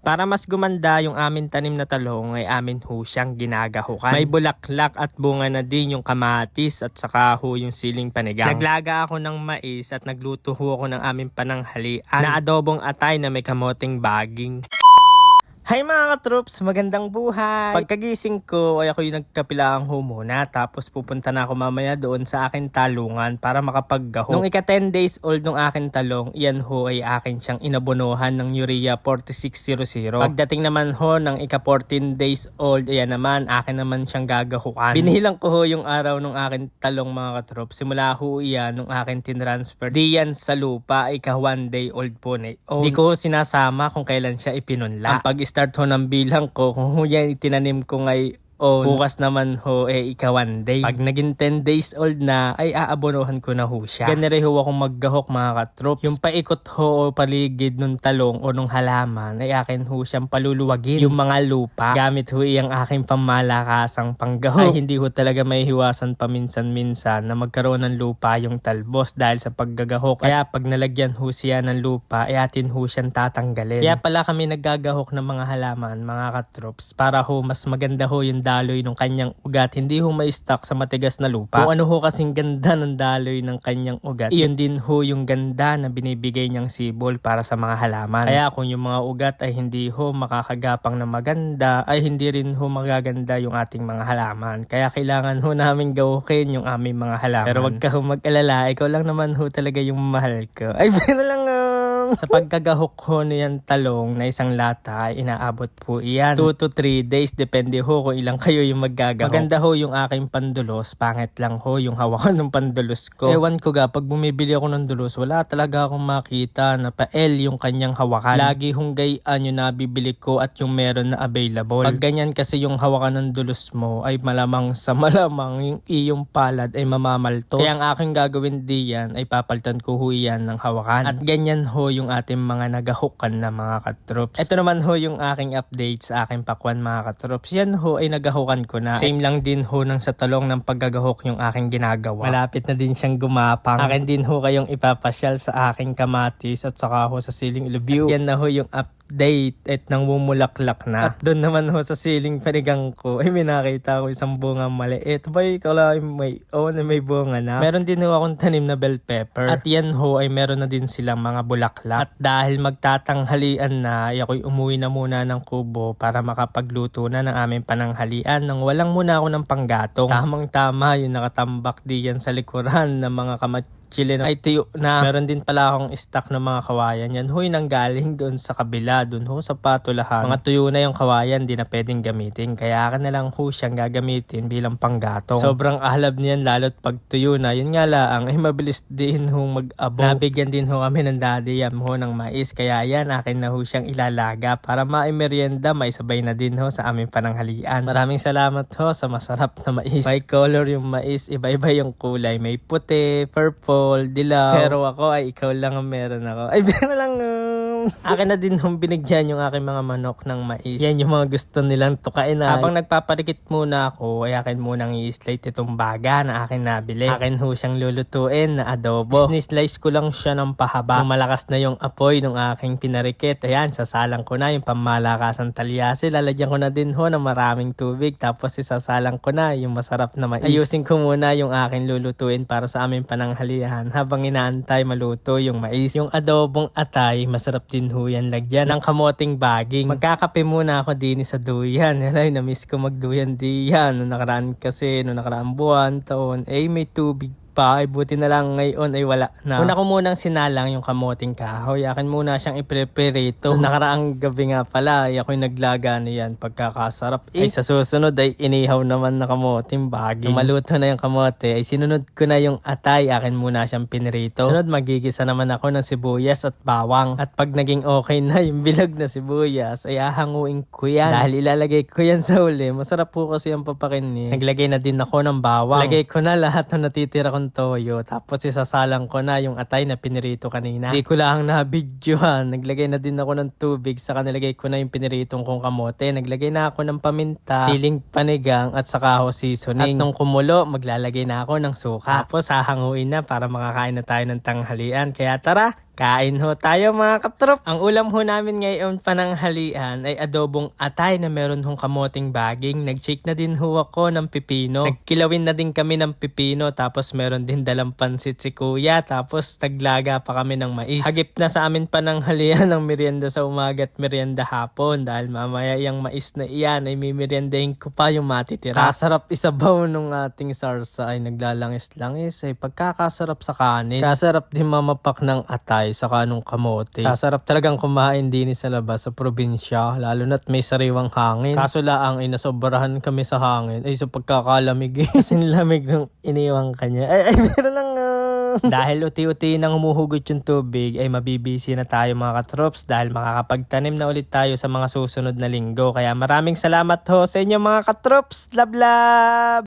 Para mas gumanda yung amin tanim na talong ay amin ho siyang ginagahukan. May bulaklak at bunga na din yung kamatis at saka ho yung siling panigang. Naglaga ako ng mais at nagluto ho ako ng aming pananghalian na adobong atay na may kamoting baging. Hi mga katroops, magandang buhay! Pagkagising ko ay ako yung nagkapilaan ho muna, tapos pupunta na ako mamaya doon sa akin talungan para makapaggaho. Nung ika 10 days old nung akin talong, iyan ho ay akin siyang inabonohan ng urea 4600. Pagdating naman ho ng ika 14 days old, iyan naman, akin naman siyang gagahukan. Binilang ko ho yung araw nung akin talong mga katroops. Simula ho iyan nung akin tinransfer diyan sa lupa, ika 1 day old po na. Di ko ho sinasama kung kailan siya ipinunla. Ang start ho ng bilang ko, kung yan itinanim ko ngay bukas naman ho ika 1 day. Pag naging 10 days old na ay aabonohan ko na ho siya. Ganere ho akong maggahok mga katroops. Yung paikot ho o paligid nung talong o nung halaman ay akin ho siyang paluluwagin. Yung mga lupa gamit ho iyang aking pamalakasang panggahok. Ay hindi ho talaga may hiwasan paminsan-minsan na magkaroon ng lupa yung talbos dahil sa paggagahok. Kaya pag nalagyan ho siya ng lupa ay atin ho siyang tatanggalin. Kaya pala kami naggagahok ng mga halaman mga katroops para ho mas maganda ho yung daloy ng kanyang ugat, hindi ho ma-stuck sa matigas na lupa. Kung ano ho kasing ganda ng daloy ng kanyang ugat, iyon din ho yung ganda na binibigay niyang sibol para sa mga halaman. Kaya kung yung mga ugat ay hindi ho makakagapang na maganda, ay hindi rin ho magaganda yung ating mga halaman. Kaya kailangan ho namin gahukin yung aming mga halaman. Pero wag ka ho mag-alala, ikaw lang naman ho talaga yung mahal ko. Ay, pero lang sa pagkagahok ho niyan talong na isang lata ay inaabot po iyan 2 to 3 days, depende ho kung ilang kayo yung maggagahok. Maganda ho yung aking pandulos, pangit lang ho yung hawakan ng pandulos ko. Ewan ko ga, pag bumibili ako ng dulos, wala talaga akong makita na pa-L yung kanyang hawakan. Lagi hong gayaan yung nabibili ko at yung meron na available. Pag ganyan kasi yung hawakan ng dulos mo ay malamang sa malamang yung iyong palad ay mamamaltos. Kaya ang aking gagawin diyan ay papalitan ko ho yan ng hawakan. At ganyan ho yung ating mga nagahukan na mga katroops. Ito naman ho yung aking update sa aking pakwan mga katroops. Yan ho ay nagahukan ko na. Same lang din ho ng sa talong ng paggagahok yung aking ginagawa. Malapit na din siyang gumapang. Akin din ho kayong ipapasyal sa aking kamatis at saka ho sa siling ilubyo. At yan na ho yung update at nang bumulaklak na. At doon naman ho sa siling panigang ko ay may nakita ko isang bunga maliit. Bay, kala may bunga na. Meron din ho akong tanim na bell pepper. At yan ho ay meron na din silang mga bulaklak. At dahil magtatanghalian na, ay ako'y umuwi na muna ng kubo para makapagluto na ng aming pananghalian nang walang muna ako ng panggatong. Tamang-tama yung nakatambak diyan sa likuran ng mga chile ay tuyo na. Meron din pala akong stock ng mga kawayan. Yan huy nanggaling doon sa kabila, doon ho sa patulahan. Mga tuyo na yung kawayan, di na pwedeng gamitin. Kaya ka na lang ho siyang gagamitin bilang panggatong. Sobrang ahlab niyan lalo't pag tuyo na. Yun nga lang, ay mabilis din ho mag-abo. Nabigyan din ho kami ng daddy yam ho ng mais. Kaya yan, akin na ho siyang ilalaga para maimerienda, maisabay na din ho sa aming pananghalian. Maraming salamat ho sa masarap na mais. May color yung mais, iba-iba yung kulay. May puti, purple, dilaw. Pero ako ay ikaw lang ang meron ako. Ay, pero lang akin na din hong binigyan yung aking mga manok ng mais. Yan yung mga gusto nilang tukain na. Habang nagpaparikit muna ako, ay akin munang i-slate itong baga na akin nabili. Akin ho siyang lulutuin na adobo. Slice ko lang siya ng pahaba. Nung malakas na yung apoy ng aking pinarikit, ayan, sasalang ko na yung pamalakasang talyasi. Lalagyan ko na din ho ng maraming tubig. Tapos isasalang ko na yung masarap na mais. Ayusin ko muna yung aking lulutuin para sa aming pananghalian habang inaantay maluto yung mais. Yung adobong atay, masarap din ho yan lagyan ng kamoting baging. Magkakape muna ako din sa duyan. Ay, na-miss ko magduyan diyan. Noong nakaraan buwan, taon, may tubig pa, ay buti na lang ngayon ay wala na. Una ko munang sinalang yung kamoting kahoy. Akin muna siyang ipreparito. Nakaraang gabi nga pala, ay ako'y naglaga niyan pagkakasarap. Ay sa susunod ay inihaw naman na kamoting baging. Nung maluto na yung kamote, ay sinunod ko na yung atay. Akin muna siyang pinirito. Sunod magigisa naman ako ng sibuyas at bawang. At pag naging okay na yung bilog na sibuyas, ay ahanguin ko yan. Dahil ilalagay ko yan sa uli. Masarap po kasi yung papakin. Naglagay na din ako ng bawang. Lagay ko na lahat ng natitira kong toyo. Tapos isasalang ko na yung atay na pinirito kanina. Di ko lang na-videohan. Naglagay na din ako ng tubig. Saka nilagay ko na yung piniritong kong kamote. Naglagay na ako ng paminta, siling panigang at saka ho seasoning. At nung kumulo, maglalagay na ako ng suka. Tapos hahanguin na para makakain na tayo ng tanghalian. Kaya tara! Kain ho tayo mga katrops. Ang ulam ho namin ngayon pananghalian ay adobong atay na meron hong kamoting baging. Nag-shake na din ho ako ng pipino. Nagkilawin na din kami ng pipino tapos meron din dalang pansit si kuya tapos naglaga pa kami ng mais. Hagip na sa amin pananghalian ng merienda sa umaga at merienda hapon dahil mamaya yung mais na iyan ay mimeriendahin ko pa yung matitira. Kasarap isabaw nung ating sarsa ay naglalangis-langis ay pagkakasarap sa kanin. Kasarap din mamapak ng atay sa kanong kamote. Kasarap talagang kumain din sa labas sa probinsya, lalo na't may sariwang hangin. Kaso laang ay nasobrahan kami sa hangin ay sa pagkakalamig. Kasi lamig ng iniwang kanya. Ay pero lang dahil uti-uti nang humuhugot yung tubig ay mabibisi na tayo mga katrops dahil makakapagtanim na ulit tayo sa mga susunod na linggo. Kaya maraming salamat ho sa inyo mga katrops. Love love!